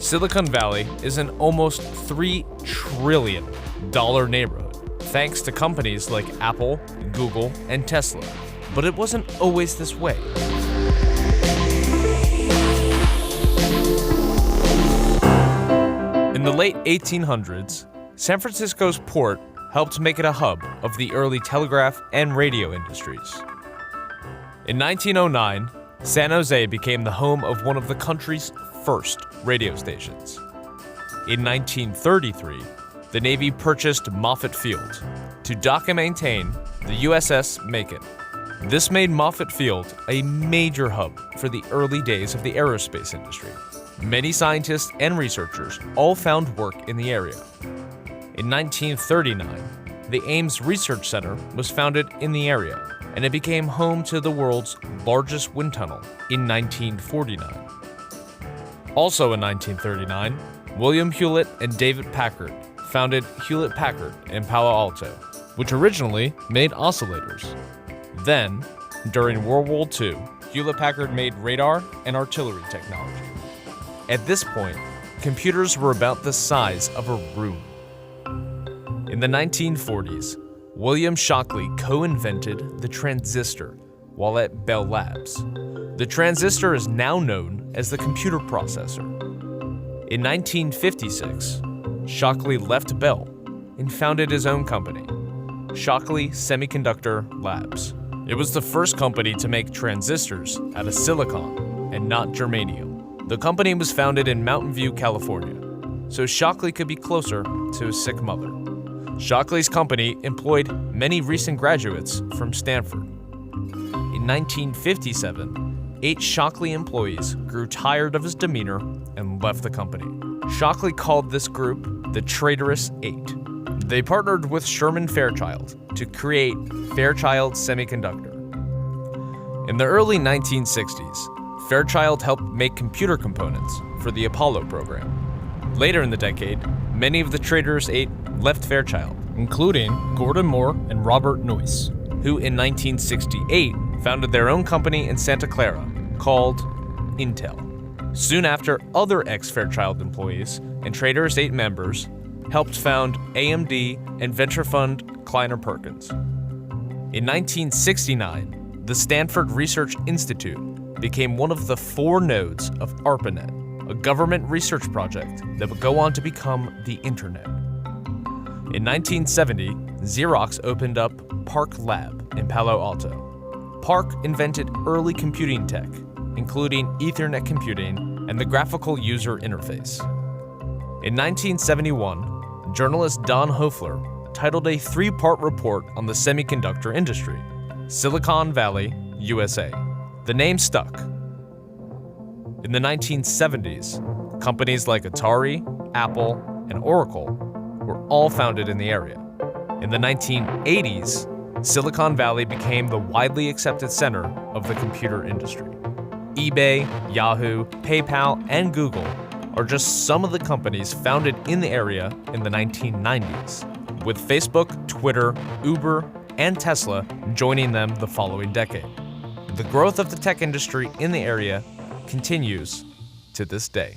Silicon Valley is an almost $3 trillion neighborhood, thanks to companies like Apple, Google, and Tesla. But it wasn't always this way. In the late 1800s, San Francisco's port helped make it a hub of the early telegraph and radio industries. In 1909, San Jose became the home of one of the country's first radio stations. In 1933, the Navy purchased Moffett Field to dock and maintain the USS Macon. This made Moffett Field a major hub for the early days of the aerospace industry. Many scientists and researchers all found work in the area. In 1939, the Ames Research Center was founded in the area, and it became home to the world's largest wind tunnel in 1949. Also in 1939, William Hewlett and David Packard founded Hewlett-Packard in Palo Alto, which originally made oscillators. Then, during World War II, Hewlett-Packard made radar and artillery technology. At this point, computers were about the size of a room. In the 1940s, William Shockley co-invented the transistor while at Bell Labs. The transistor is now known as the computer processor. In 1956, Shockley left Bell and founded his own company, Shockley Semiconductor Labs. It was the first company to make transistors out of silicon and not germanium. The company was founded in Mountain View, California, so Shockley could be closer to his sick mother. Shockley's company employed many recent graduates from Stanford. In 1957, 8 Shockley employees grew tired of his demeanor and left the company. Shockley called this group the Traitorous Eight. They partnered with Sherman Fairchild to create Fairchild Semiconductor. In the early 1960s, Fairchild helped make computer components for the Apollo program. Later in the decade, many of the Traitorous Eight left Fairchild, including Gordon Moore and Robert Noyce, who in 1968 founded their own company in Santa Clara called Intel. Soon after, other ex-Fairchild employees and Traitorous Eight members helped found AMD and venture fund Kleiner Perkins. In 1969, the Stanford Research Institute became one of the 4 nodes of ARPANET, a government research project that would go on to become the Internet. In 1970, Xerox opened up PARC Lab in Palo Alto. PARC invented early computing tech, including Ethernet computing and the graphical user interface. In 1971, journalist Don Hoefler titled a 3-part report on the semiconductor industry, Silicon Valley, USA. The name stuck. In the 1970s, companies like Atari, Apple, and Oracle were all founded in the area. In the 1980s, Silicon Valley became the widely accepted center of the computer industry. eBay, Yahoo, PayPal, and Google are just some of the companies founded in the area in the 1990s, with Facebook, Twitter, Uber, and Tesla joining them the following decade. The growth of the tech industry in the area continues to this day.